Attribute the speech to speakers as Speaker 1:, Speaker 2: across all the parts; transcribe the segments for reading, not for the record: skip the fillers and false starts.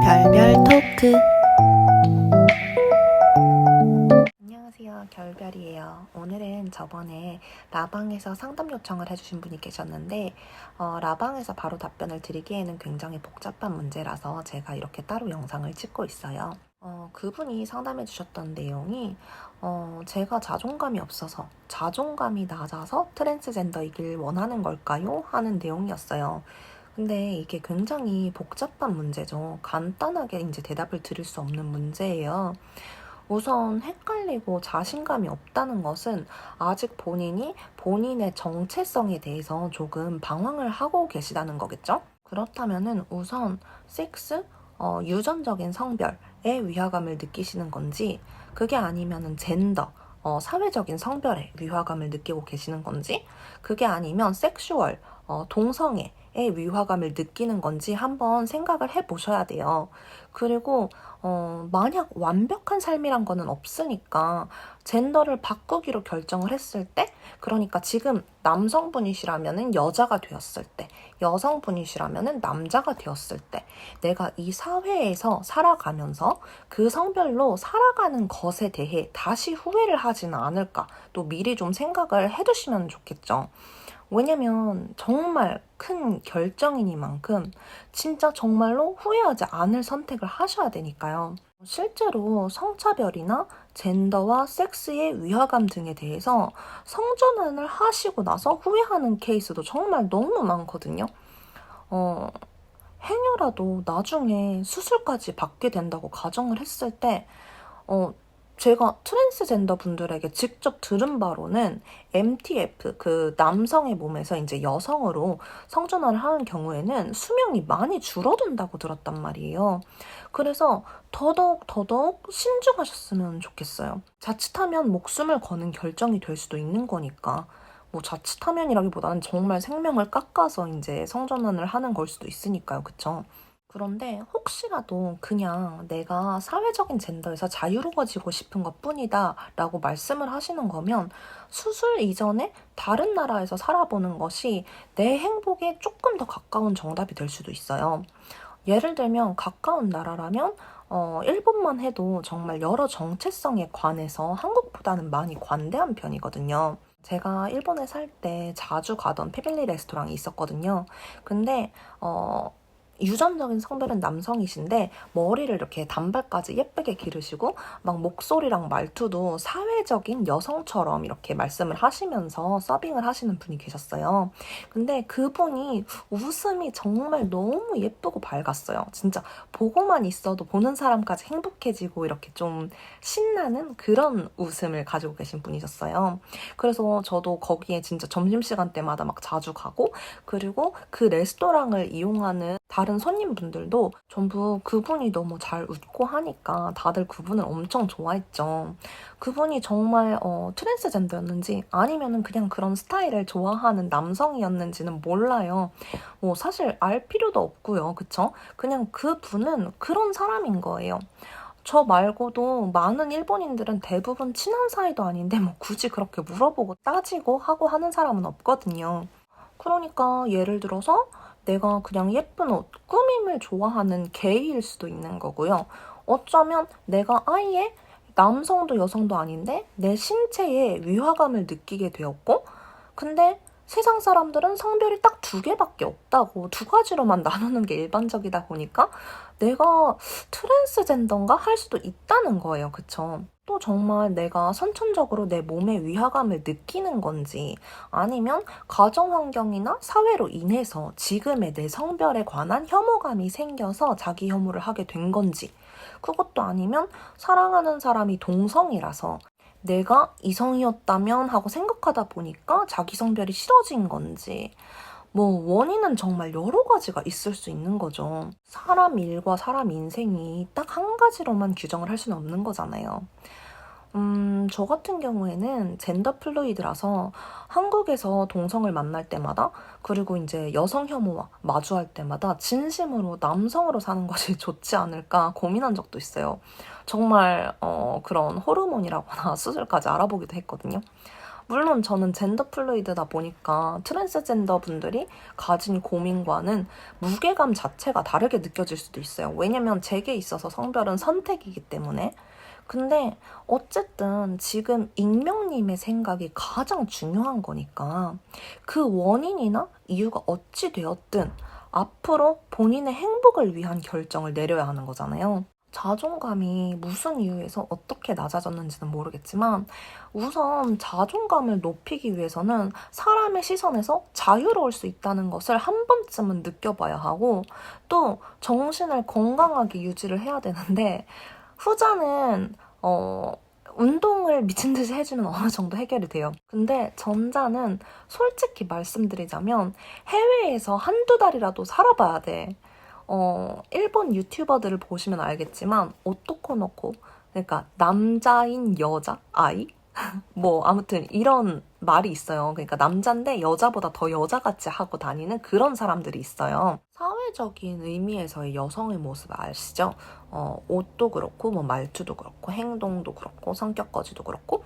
Speaker 1: 별별 토크. 안녕하세요, 결별이에요. 오늘은 저번에 라방에서 상담 요청을 해주신 분이 계셨는데 라방에서 바로 답변을 드리기에는 굉장히 복잡한 문제라서 제가 이렇게 따로 영상을 찍고 있어요. 그분이 상담해 주셨던 내용이 제가 자존감이 없어서 자존감이 낮아서 트랜스젠더이길 원하는 걸까요? 하는 내용이었어요. 근데 이게 굉장히 복잡한 문제죠. 간단하게 이제 대답을 드릴 수 없는 문제예요. 우선 헷갈리고 자신감이 없다는 것은 아직 본인이 본인의 정체성에 대해서 조금 방황을 하고 계시다는 거겠죠? 그렇다면은 우선 섹스, 유전적인 성별에 위화감을 느끼시는 건지, 그게 아니면은 젠더, 사회적인 성별에 위화감을 느끼고 계시는 건지, 그게 아니면 섹슈얼, 동성애에 위화감을 느끼는 건지 한번 생각을 해보셔야 돼요. 그리고 만약 완벽한 삶이란 거는 없으니까 젠더를 바꾸기로 결정을 했을 때, 그러니까 지금 남성분이시라면은 여자가 되었을 때, 여성분이시라면은 남자가 되었을 때, 내가 이 사회에서 살아가면서 그 성별로 살아가는 것에 대해 다시 후회를 하지는 않을까, 또 미리 좀 생각을 해두시면 좋겠죠. 왜냐면 정말 큰 결정이니만큼 진짜 정말로 후회하지 않을 선택을 하셔야 되니까요. 실제로 성차별이나 젠더와 섹스의 위화감 등에 대해서 성전환을 하시고 나서 후회하는 케이스도 정말 너무 많거든요. 어, 행여라도 나중에 수술까지 받게 된다고 가정을 했을 때, 제가 트랜스젠더 분들에게 직접 들은 바로는 MTF, 그 남성의 몸에서 이제 여성으로 성전환을 하는 경우에는 수명이 많이 줄어든다고 들었단 말이에요. 그래서 더더욱 신중하셨으면 좋겠어요. 자칫하면 목숨을 거는 결정이 될 수도 있는 거니까. 뭐 자칫하면이라기보다는 정말 생명을 깎아서 이제 성전환을 하는 걸 수도 있으니까요. 그쵸? 그런데 혹시라도 그냥 내가 사회적인 젠더에서 자유로워지고 싶은 것뿐이다 라고 말씀을 하시는 거면 수술 이전에 다른 나라에서 살아보는 것이 내 행복에 조금 더 가까운 정답이 될 수도 있어요. 예를 들면 가까운 나라라면 일본만 해도 정말 여러 정체성에 관해서 한국보다는 많이 관대한 편이거든요. 제가 일본에 살 때 자주 가던 패밀리 레스토랑이 있었거든요. 근데 유전적인 성별은 남성이신데 머리를 이렇게 단발까지 예쁘게 기르시고 막 목소리랑 말투도 사회적인 여성처럼 이렇게 말씀을 하시면서 서빙을 하시는 분이 계셨어요. 근데 그분이 웃음이 정말 너무 예쁘고 밝았어요. 진짜 보고만 있어도 보는 사람까지 행복해지고 이렇게 좀 신나는 그런 웃음을 가지고 계신 분이셨어요. 그래서 저도 거기에 진짜 점심시간 때마다 막 자주 가고, 그리고 그 레스토랑을 이용하는 다른 손님분들도 전부 그분이 너무 잘 웃고 하니까 다들 그분을 엄청 좋아했죠. 그분이 정말 트랜스젠더였는지 아니면은 그냥 그런 스타일을 좋아하는 남성이었는지는 몰라요. 뭐 사실 알 필요도 없고요. 그쵸? 그냥 그분은 그런 사람인 거예요. 저 말고도 많은 일본인들은 대부분 친한 사이도 아닌데 뭐 굳이 그렇게 물어보고 따지고 하고 하는 사람은 없거든요. 그러니까 예를 들어서 내가 그냥 예쁜 옷, 꾸밈을 좋아하는 게이일 수도 있는 거고요. 어쩌면 내가 아예 남성도 여성도 아닌데 내 신체에 위화감을 느끼게 되었고, 근데 세상 사람들은 성별이 딱 두 개밖에 없다고, 두 가지로만 나누는 게 일반적이다 보니까 내가 트랜스젠더인가 할 수도 있다는 거예요. 그쵸? 또 정말 내가 선천적으로 내 몸에 위화감을 느끼는 건지, 아니면 가정 환경이나 사회로 인해서 지금의 내 성별에 관한 혐오감이 생겨서 자기 혐오를 하게 된 건지, 그것도 아니면 사랑하는 사람이 동성이라서 내가 이성이었다면 하고 생각하다 보니까 자기 성별이 싫어진 건지, 뭐 원인은 정말 여러 가지가 있을 수 있는 거죠. 사람 일과 사람 인생이 딱 한 가지로만 규정을 할 수는 없는 거잖아요. 저 같은 경우에는 젠더 플루이드라서 한국에서 동성을 만날 때마다, 그리고 이제 여성 혐오와 마주할 때마다 진심으로 남성으로 사는 것이 좋지 않을까 고민한 적도 있어요. 정말 그런 호르몬이라거나 수술까지 알아보기도 했거든요. 물론 저는 젠더 플루이드다 보니까 트랜스젠더 분들이 가진 고민과는 무게감 자체가 다르게 느껴질 수도 있어요. 왜냐면 제게 있어서 성별은 선택이기 때문에. 근데 어쨌든 지금 익명님의 생각이 가장 중요한 거니까 그 원인이나 이유가 어찌 되었든 앞으로 본인의 행복을 위한 결정을 내려야 하는 거잖아요. 자존감이 무슨 이유에서 어떻게 낮아졌는지는 모르겠지만 우선 자존감을 높이기 위해서는 사람의 시선에서 자유로울 수 있다는 것을 한 번쯤은 느껴봐야 하고 또 정신을 건강하게 유지를 해야 되는데 후자는 운동을 미친 듯이 해주면 어느 정도 해결이 돼요. 근데 전자는 솔직히 말씀드리자면 해외에서 한두 달이라도 살아봐야 돼. 일본 유튜버들을 보시면 알겠지만 오토코노코 그러니까 남자인 여자 아이 뭐 아무튼 이런 말이 있어요. 그러니까 남잔데 여자보다 더 여자같이 하고 다니는 그런 사람들이 있어요. 사회적인 의미에서의 여성의 모습 아시죠? 옷도 그렇고 뭐 말투도 그렇고 행동도 그렇고 성격까지도 그렇고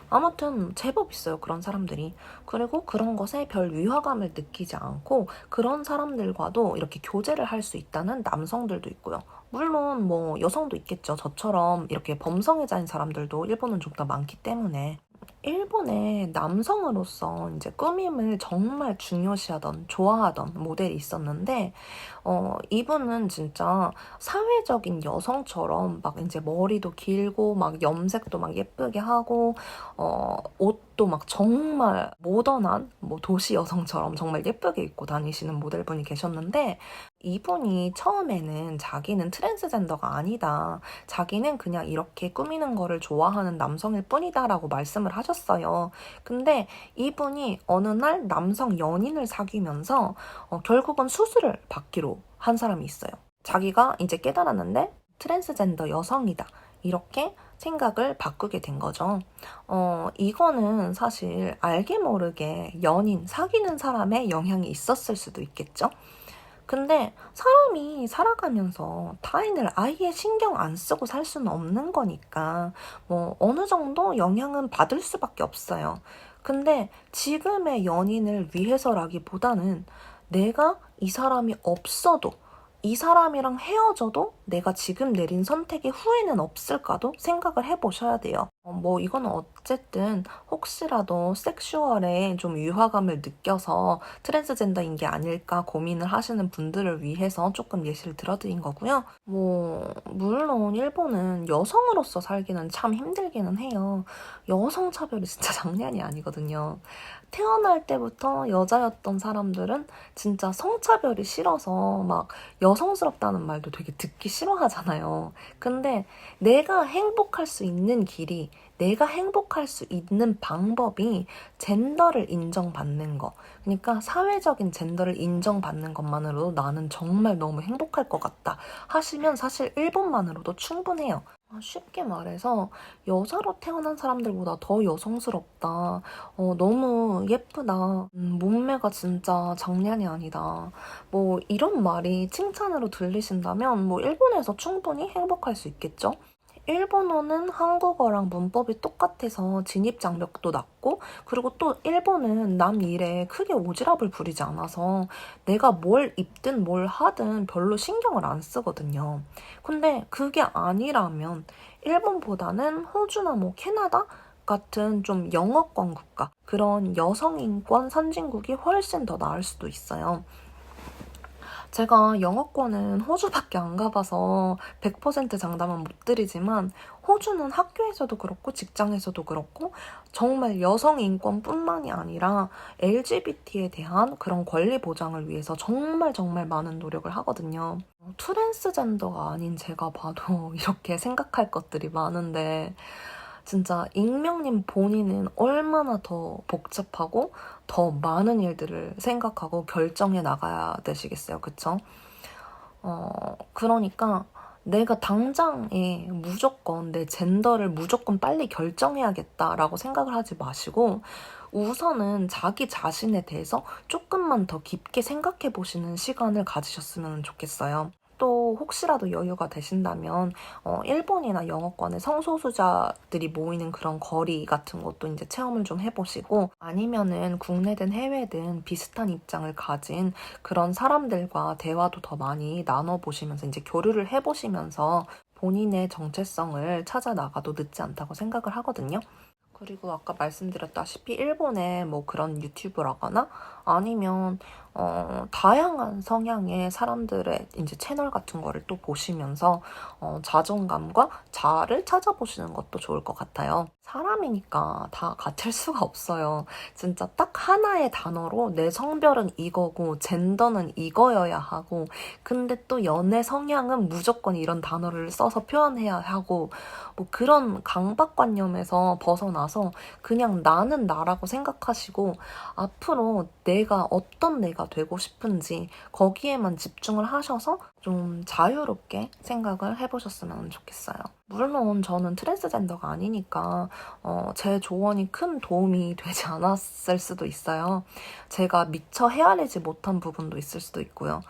Speaker 1: 아무튼 제법 있어요. 그런 사람들이. 그리고 그런 것에 별 위화감을 느끼지 않고 그런 사람들과도 이렇게 교제를 할 수 있다는 남성들도 있고요. 물론 뭐 여성도 있겠죠. 저처럼 이렇게 범성애자인 사람들도 일본은 좀 더 많기 때문에. 일본의 남성으로서 이제 꾸밈을 정말 중요시하던, 좋아하던 모델이 있었는데, 이분은 진짜 사회적인 여성처럼 막 이제 머리도 길고, 막 염색도 막 예쁘게 하고, 옷도 막 정말 모던한 뭐 도시 여성처럼 정말 예쁘게 입고 다니시는 모델분이 계셨는데, 이분이 처음에는 자기는 트랜스젠더가 아니다. 자기는 그냥 이렇게 꾸미는 거를 좋아하는 남성일 뿐이다 라고 말씀을 하셨어요. 근데 이분이 어느 날 남성 연인을 사귀면서 결국은 수술을 받기로 한 사람이 있어요. 자기가 이제 깨달았는데 트랜스젠더 여성이다. 이렇게 생각을 바꾸게 된 거죠. 이거는 사실 알게 모르게 연인, 사귀는 사람의 영향이 있었을 수도 있겠죠. 근데 사람이 살아가면서 타인을 아예 신경 안 쓰고 살 수는 없는 거니까 뭐 어느 정도 영향은 받을 수밖에 없어요. 근데 지금의 연인을 위해서라기보다는 내가 이 사람이 없어도 이 사람이랑 헤어져도 내가 지금 내린 선택의 후회는 없을까도 생각을 해보셔야 돼요. 뭐 이거는 어쨌든 혹시라도 섹슈얼에 좀 유화감을 느껴서 트랜스젠더인 게 아닐까 고민을 하시는 분들을 위해서 조금 예시를 들어드린 거고요. 뭐 물론 일본은 여성으로서 살기는 참 힘들기는 해요. 여성 차별이 진짜 장난이 아니거든요. 태어날 때부터 여자였던 사람들은 진짜 성차별이 싫어서 막 여성스럽다는 말도 되게 듣기 싫어하잖아요. 근데 내가 행복할 수 있는 길이, 내가 행복할 수 있는 방법이 젠더를 인정받는 거. 그러니까 사회적인 젠더를 인정받는 것만으로도 나는 정말 너무 행복할 것 같다 하시면 사실 일본만으로도 충분해요. 쉽게 말해서 여자로 태어난 사람들보다 더 여성스럽다. 너무 예쁘다. 몸매가 진짜 장난이 아니다. 뭐 이런 말이 칭찬으로 들리신다면 뭐 일본에서 충분히 행복할 수 있겠죠? 일본어는 한국어랑 문법이 똑같아서 진입 장벽도 낮고 그리고 또 일본은 남 일에 크게 오지랖을 부리지 않아서 내가 뭘 입든 뭘 하든 별로 신경을 안 쓰거든요. 근데 그게 아니라면 일본보다는 호주나 뭐 캐나다 같은 좀 영어권 국가 그런 여성인권 선진국이 훨씬 더 나을 수도 있어요. 제가 영어권은 호주밖에 안 가봐서 100% 장담은 못 드리지만 호주는 학교에서도 그렇고 직장에서도 그렇고 정말 여성 인권뿐만이 아니라 LGBT에 대한 그런 권리 보장을 위해서 정말 정말 많은 노력을 하거든요. 트랜스젠더가 아닌 제가 봐도 이렇게 생각할 것들이 많은데 진짜 익명님 본인은 얼마나 더 복잡하고 더 많은 일들을 생각하고 결정해 나가야 되시겠어요. 그쵸? 그러니까 내가 당장에 무조건 내 젠더를 무조건 빨리 결정해야겠다라고 생각을 하지 마시고 우선은 자기 자신에 대해서 조금만 더 깊게 생각해 보시는 시간을 가지셨으면 좋겠어요. 또 그리고 혹시라도 여유가 되신다면 일본이나 영어권의 성소수자들이 모이는 그런 거리 같은 것도 이제 체험을 좀 해보시고, 아니면은 국내든 해외든 비슷한 입장을 가진 그런 사람들과 대화도 더 많이 나눠보시면서 이제 교류를 해보시면서 본인의 정체성을 찾아 나가도 늦지 않다고 생각을 하거든요. 그리고 아까 말씀드렸다시피 일본의 뭐 그런 유튜브라거나 아니면 다양한 성향의 사람들의 이제 채널 같은 거를 또 보시면서 자존감과 자아를 찾아보시는 것도 좋을 것 같아요. 사람이니까 다 같을 수가 없어요. 진짜 딱 하나의 단어로 내 성별은 이거고 젠더는 이거여야 하고, 근데 또 연애 성향은 무조건 이런 단어를 써서 표현해야 하고, 뭐 그런 강박관념에서 벗어나서 그냥 나는 나라고 생각하시고, 앞으로 내가 어떤 내가 되고 싶은지 거기에만 집중을 하셔서 좀 자유롭게 생각을 해보셨으면 좋겠어요. 물론 저는 트랜스젠더가 아니니까 제 조언이 큰 도움이 되지 않았을 수도 있어요. 제가 미처 헤아리지 못한 부분도 있을 수도 있고요.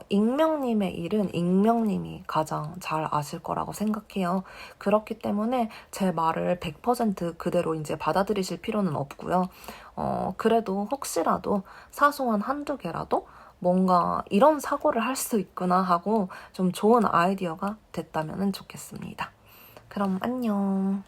Speaker 1: 익명님의 일은 익명님이 가장 잘 아실 거라고 생각해요. 그렇기 때문에 제 말을 100% 그대로 이제 받아들이실 필요는 없고요. 그래도 혹시라도 사소한 한두 개라도 뭔가 이런 사고를 할 수 있구나 하고 좀 좋은 아이디어가 됐다면 좋겠습니다. 그럼 안녕.